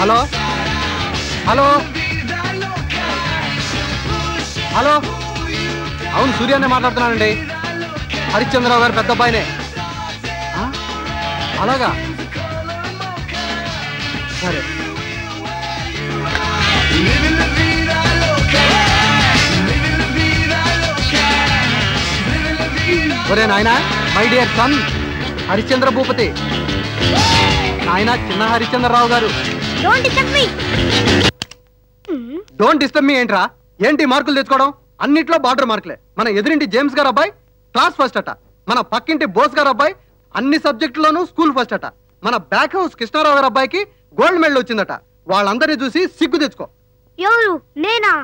Hello hello hello అవును సూర్యానే మాట్లాడుతున్నానండి. హరిశ్చంద్రరావు గారు పెద్ద అబ్బాయినే. అలాగా సరే. ఒరే నాయనా, my dear son Harishchandra Bhupathi. నాయనా చిన్న హరిశ్చంద్రరావు గారు. డోంట్ డిస్టర్బ్ మీ ఏంట్రా? ఏంటి మార్కులు తెచ్చుకోవడం? అన్నిట్లో బార్డర్ మార్కులే. మన ఎదురింటి జేమ్స్ గారు అబ్బాయి క్లాస్ ఫస్ట్ అట. మన పక్కింటి బోస్ గారు అబ్బాయి అన్ని సబ్జెక్టులోనూ స్కూల్ ఫస్ట్ అట. మన బ్యాక్ హౌస్ కృష్ణారావు గారు అబ్బాయికి గోల్డ్ మెడల్ వచ్చిందట. వాళ్ళందరినీ చూసి సిగ్గు తెచ్చుకో. ఎవరు? నేనా?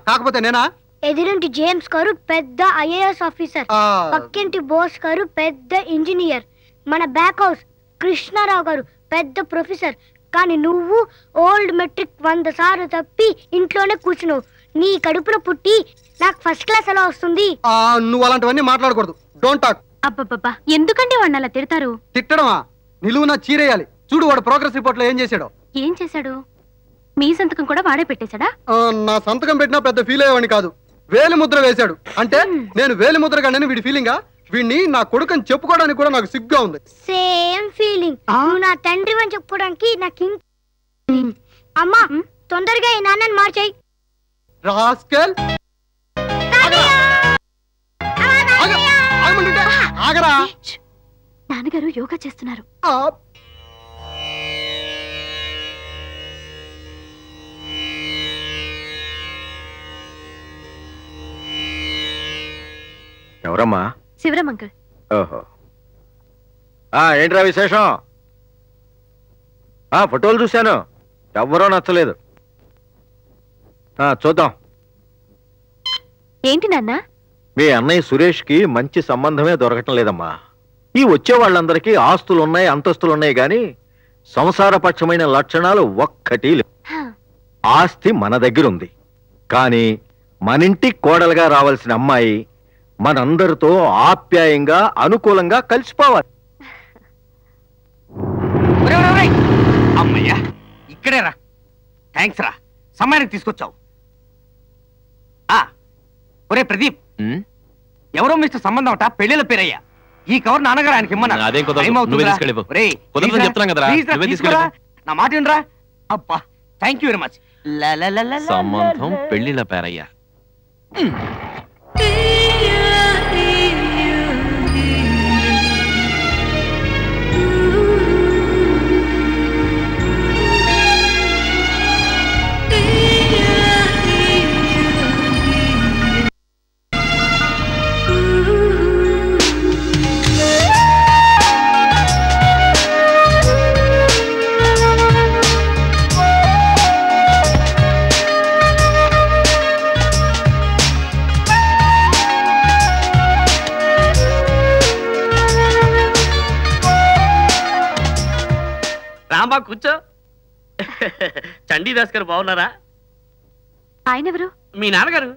కాకపోతే నేనా? ఎదురింటి జేమ్స్ గారు పెద్ద ఐఏఎస్ ఆఫీసర్, పక్కింటి బోస్ గారు పెద్ద ఇంజనీర్, మన బ్యాక్ హౌస్ కృష్ణారావు గారు పెద్ద ప్రొఫెసర్. కానీ నువ్వు ఓల్డ్ మెట్రిక్ 100 సార్లు తప్పి ఇంట్లోనే కూర్చున్నావు. నీ కడుపున పుట్టి నాకు ఫస్ట్ క్లాస్ ఎలా వస్తుంది? నువ్వు అలాంటివన్నీ మాట్లాడకూడదు. Don't talk. అబ్బబ్బబ్బా, ఎందుకంటే వాడిని అలా తిడతారు? తిట్టడమా? నిలువునా చీరేయాలి. చూడు వాడు ప్రోగ్రెస్ రిపోర్ట్ లో ఏం చేశాడో. ఏం చేశాడు? మీ సంతకం కూడా వాడే పెట్టేశాడా? నా సంతకం పెట్టినా పెద్ద ఫీల్ అయ్యేవాడిని కాదు. వేలి ముద్ర వేశాడు. అంటే నేను వేలి ముద్రగా వీడి ఫీలింగా? వీడిని నా కొడుకుని చెప్పుకోవడానికి కూడా నాకు సిగ్గా ఉంది. Same feeling. నువ్వు నా తండ్రి అని చెప్పుకోవడానికి నాకు అమ్మా తొందరగా ఈ నాన్నని మార్చేయి. రాస్కెల్ ఆగరా. నాన్నగారు యోగా చేస్తున్నారు. ఎవరమ్మా? శివరాం అంకుల్. ఓహో, ఏంట్రా విశేషం? ఫోటోలు చూశాను, ఎవ్వరూ నచ్చలేదు. చూద్దాం. ఏంటి నాన్న? మీ అన్నయ్య సురేష్కి మంచి సంబంధమే దొరకటం లేదమ్మా. ఈ వచ్చే వాళ్ళందరికీ ఆస్తులున్నాయి, అంతస్తులున్నాయి, గాని సంసారపక్షమైన లక్షణాలు ఒక్కటి లేవు. ఆస్తి మన దగ్గర ఉంది, కానీ మనింటి కోడలుగా రావాల్సిన అమ్మాయి మనందరితో ఆప్యాయంగా అనుకూలంగా కలిసిపోవాలి. అమ్మయ్యా, ఇక్కడే రా. థ్యాంక్స్ రా, సమయానికి తీసుకొచ్చావు. ఒరే ప్రదీప్, ఎవరో మిస్టర్ సంబంధం అట, పెళ్లిల పేరయ్యా. ఈ కవర్ నాన్నగారు ఆయనకి ఇమ్మన్నా. నా మాట వినరా? అబ్బా, థ్యాంక్ యూ వెరీ మచ్. సంబంధం పెళ్లిల పేరయ్యా. రాంబా కూర్చో. చండీదాస్ గారు బాగున్నారా? ఆయన ఎవరు? మీ నాన్నగారు.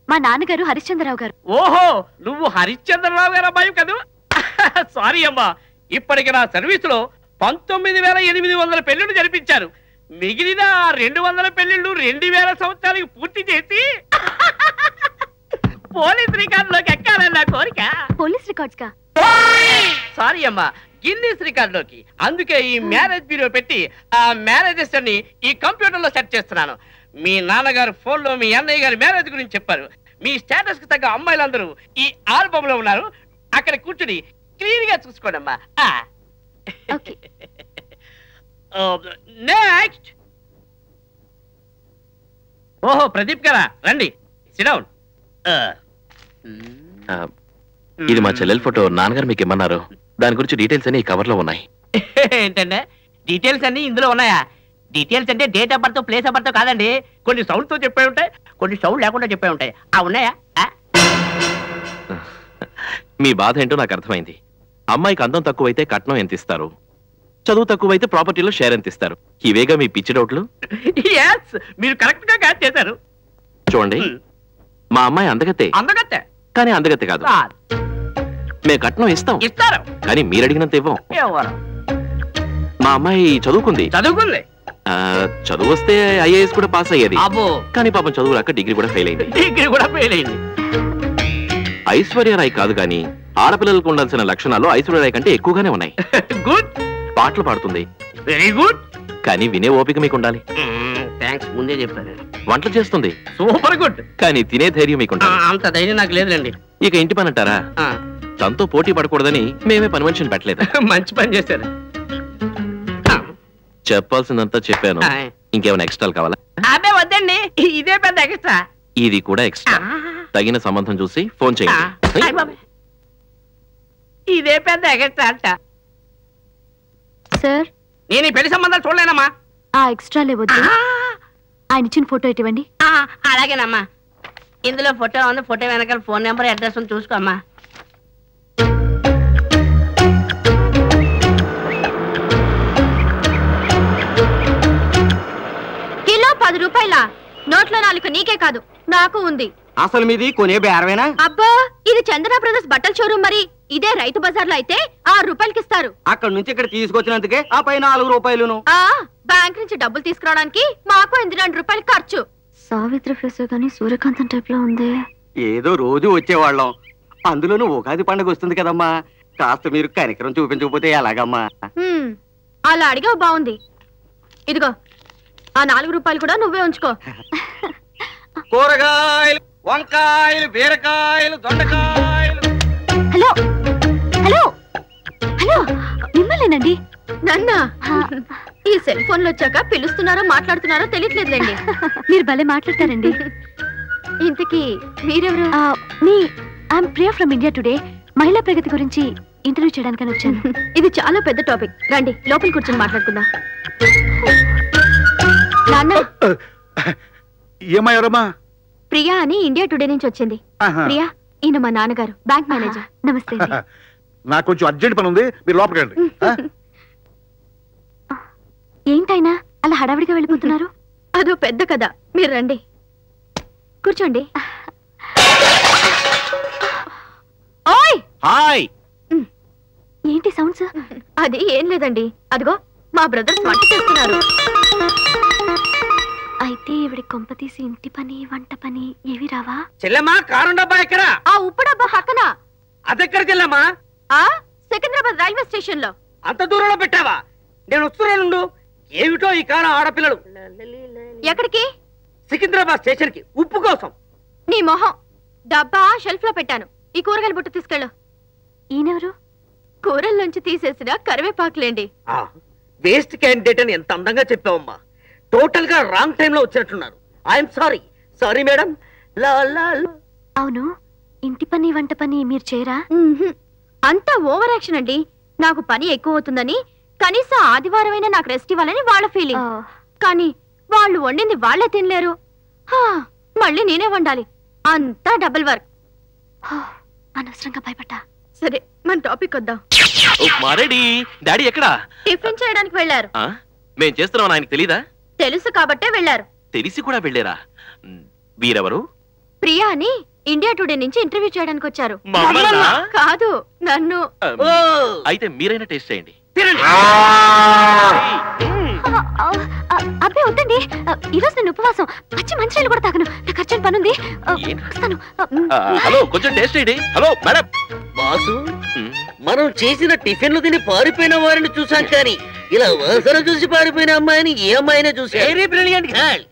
మా నాన్నగారు హరిశ్చంద్రరావు గారు. ఓహో, నువ్వు హరిశ్చంద్రరావు గారు అబ్బాయి కదూ? సారీ అమ్మా, ఇప్పటికి నా సర్వీసులో 19,800 పెళ్లిళ్ళు జరిపించారు. మిగిలిన 200 పెళ్లిళ్ళు 2000 సంవత్సరాలకు పూర్తి చేసి పోలీస్ రికార్డులోకి ఎక్కాలని నా కోరిక. పోలీస్ రికార్డ్స్ కా? సారీ అమ్మా, గిన్నీస్ రికార్డులోకి. అందుకే ఈ మ్యారేజ్ బ్యూరో పెట్టి ఆ మ్యారేజెస్ అన్ని ఈ కంప్యూటర్ లో సెట్ చేస్తున్నాను. మీ నాన్నగారు ఫోన్ లో మీ అన్నయ్య గారి మ్యారేజ్ గురించి చెప్పారు. మీ స్టేటస్ కి తగ్గ అమ్మాయిలందరూ ఈ ఆల్బమ్ లో ఉన్నారు. అక్కడ కూర్చుని క్లీన్ గా చూసుకోండి అమ్మా. నెక్స్ట్. ఓహో, ప్రదీప్ గారా, రండి, సిట్ డౌన్. ఇది మా చెల్లెల ఫోటో. నాన్నగారు మీకు ఇమ్మన్నారు. దాని గురించి డీటెయిల్స్ అన్ని ఈ కవర్ లో ఉన్నాయి. ఏంటంటే డీటెయిల్స్ అన్ని ఇందులో ఉన్నాయా? డీటెయిల్స్ అంటే date of birth, place of birth కాదండి. కొన్ని సౌండ్ తో చెప్పే ఉంటాయి, కొన్ని సౌండ్ లేకుండా చెప్పే ఉంటాయి. ఉన్నాయా? మీ బాధ ఏంటో నాకు అర్థమైంది. అమ్మాయికి అందం తక్కువైతే కట్నం ఎంత ఇస్తారు, చదువు తక్కువైతే ప్రాపర్టీలో షేర్ ఎంత ఇస్తారు? ఇవేగా మీ పిచ్చి డౌట్లు. మీరు కరెక్ట్ గా క్యాచ్ చేశారు. చూడండి, మా అమ్మాయి అందగతే. అందగతే కానీ అందగతే కాదు. మేము కట్నం ఇస్తాం, ఇస్తారు, కానీ మీరు అడిగినంత ఇవ్వం. ఎవరు? మా అమ్మాయి చదువుకుంది, చదువుకుంది, చదువు వస్తే ఐఏఎస్ కూడా పాస్ అయ్యేది. అబ్బో, కానీ పాపం చదువు రాక డిగ్రీ కూడా ఫెయిల్ అయింది. డిగ్రీ కూడా ఫెయిల్ అయింది. ఐశ్వర్యరాయ్ కాదు కానీ ఆడపిల్లలకు ఉండాల్సిన లక్షణాలు ఐశ్వర్యరాయ్ కంటే ఎక్కువగానే ఉన్నాయి. గుడ్. పాటలు పాడుతుంది, వెరీ గుడ్. కానీ వినే ఓపిక మీకు ఉండాలి. థ్యాంక్స్, ముందే చెప్పారు. వంటలు చేస్తుంది, సూపర్ గుడ్. కానీ తినే ధైర్యం మీకు ఉండాలి. అంత ధైర్యం నాకు లేదులేండి. ఇక ఇంటి పని అంటారా? తనతో పోటీ పడకూడదని మేమే పని మనిషిని పెట్టలేదు. మంచి పని చేశారు. చెప్పాల్సిందంతా చెప్పాను. ఇంకేమైనా ఎక్స్ట్రాలు కావాలా? అదే వద్దండి, ఇదే పెద్ద ఎక్స్ట్రా. ఇది కూడా ఎక్స్ట్రా. తగిన సంబంధం చూసి ఫోన్ చేయండి. ఇదే పెద్ద ఎక్స్ట్రా అంట. సార్, నేను ఈ పెళ్లి సంబంధాలు చూడలేనమ్మా. ఆ ఎక్స్ట్రా లేవద్దు, ఆయన ఇచ్చిన ఫోటో ఇవ్వండి. అలాగేనమ్మా. ఇందులో ఫోటో ఉంది, ఫోటో వెనకాల ఫోన్ నెంబర్ అడ్రస్ ఉంది, చూసుకోమ్మా. కిలో 10 రూపాయల నోట్లో 4 నీకే కాదు నాకు ఉంది. అసలు మీది కొనే బేరవేనా? అబ్బా, ఇది చందన బ్రదర్స్ బట్టల షోరూమ్. మరి ఇదే రైతు బజార్లో అయితే 6 రూపాయలకి ఇస్తారు. అక్కడ నుంచి ఇక్కడ తీసుకొచ్చినందుకే ఆ పై 4 రూపాయలును. బ్యాంక్ నుంచి డబ్బులు తీసుకురావడానికి మాకు 2 రూపాయలు ఖర్చు. సావిత్రి ఫేస్ గానీ సూర్యకాంతం టైప్ లో ఉంది. ఏదో రోజు వచ్చేవాళ్ళం, అందులోనూ ఉగాది పండుగ వస్తుంది కదమ్మా. కాస్త మీరు కనికరం చూపించకపోతే ఎలాగమ్మా? అలా అడిగావు, బాగుంది. ఇదిగో ఆ 4 రూపాయలు కూడా నువ్వే ఉంచుకో. కూరగాయలు, వంకాయలు, బీరకాయలు, దొండకాయలు. హలో హలో హలో, మిమ్మల్నేనండి. నన్న ఈ సెల్ ఫోన్ లో వచ్చాక పిలుస్తున్నారో మాట్లాడుతున్నారో తెలియట్లేదులేండి. మీరు భలే మాట్లాడతారండి. ఇంతకీ మీరెవరు? I'm Priya from India today. మహిళా ప్రగతి గురించి ఇంటర్వ్యూ చేయడానికని వచ్చాను. ఇది చాలా పెద్ద టాపిక్, రండి లోపల కూర్చొని మాట్లాడుకుందాం. నాన్న, ఏమయ్యారమ్మా? ప్రియా అని ఇండియా టుడే నుంచి వచ్చింది. ప్రియా, ఈయన మా నాన్నగారు, బ్యాంక్ మేనేజర్. నమస్తే. నాకు కొంచెం అర్జెంట్ పని ఉంది, మీరు లోపలికి రండి. ఏంటైనా అలా హడావిడిగా వెళ్ళిపోతున్నారు? అదో పెద్ద కథ, మీరు రండి కూర్చోండి. ఓయ్, హాయ్. ఏంటి సౌండ్స్? అది ఏం లేదండి, అదిగో మా బ్రదర్స్ వంట చేస్తున్నారు. అయితే ఇవిడి కొంప తీసి ఇంటి పని వంట పని ఏవి రావా? చెల్లెమ్మా, కారు డబ్బా ఎక్కడ? ఆ ఉప్పు డబ్బా పక్కన. అదెక్కడ చెల్లెమ్మా? సికింద్రాబాద్ రైల్వే స్టేషన్ లో. అంత దూరంలో పెట్టావా? నేను వస్తున్నాను. ఏమిటో ఈ కాలం ఆడపిల్లలు. ఎక్కడికి? సికింద్రాబాద్ స్టేషన్ కి, ఉప్పు కోసం. నీ మొహం. డబ్బా షెల్ఫ్ లో పెట్టాను, ఈ కూరగాయల బుట్ట తీసుకెళ్ళు. ఈయనెవరు? కూరల్లోంచి తీసేసిన కరివేపాకులేండి. వేస్ట్ క్యాండిడేట్ అని ఎంత అందంగా చెప్పావమ్మా. టోటల్ గా రాంగ్ టైం లో వచ్చినట్టున్నారు. I'm sorry. Sorry madam. అవును, ఇంటి పని వంట పని మీరు చేయరా? అంతా ఓవర్ యాక్షన్ అండి. నాకు పని ఎక్కువ అవుతుందని, కనీసం ఆదివారం అయినా నాకు రెస్ట్ ఇవ్వాలని వాళ్ళ ఫీలింగ్. కానీ వాళ్ళు వండింది వాళ్ళే తినలేరు, మళ్ళీ నేనే వండాలి. అంతా డబుల్ వర్క్. అనవసరంగా భయపడ్డా. సరే, మన టాపిక్ వద్దాం. డాడీ ఎక్కడా? టిఫిన్ చేయడానికి వెళ్ళారు. మేం చేస్తున్నాం ఆయనకి తెలీదా? తెలుసు కాబట్టే వెళ్ళారు. తెలిసి కూడా వెళ్ళారా? వీరెవరు? ప్రియా అని ఇండియా టుడే నుంచి ఇంటర్వ్యూ చేయడానికి వచ్చారు. మమ్మల్నా? కాదు, నన్ను. అయితే మీరైనా టేస్ట్ చేయండి. అబ్బే వద్దండి, ఈరోజు నేను ఉపవాసం. పచ్చి మంచినీళ్ళు కూడా తాగను, నాకు అర్జెంట్ పనుంది. హలో, కొంచెం టేస్ట్ చేయండి. Hello madam. బాసు, మనం చేసిన టిఫిన్లు తిని పారిపోయిన వారిని చూసాం, కానీ ఇలా వాసన చూసి పారిపోయిన అమ్మాయిని ఏ అమ్మాయినే చూసి. Very brilliant girl.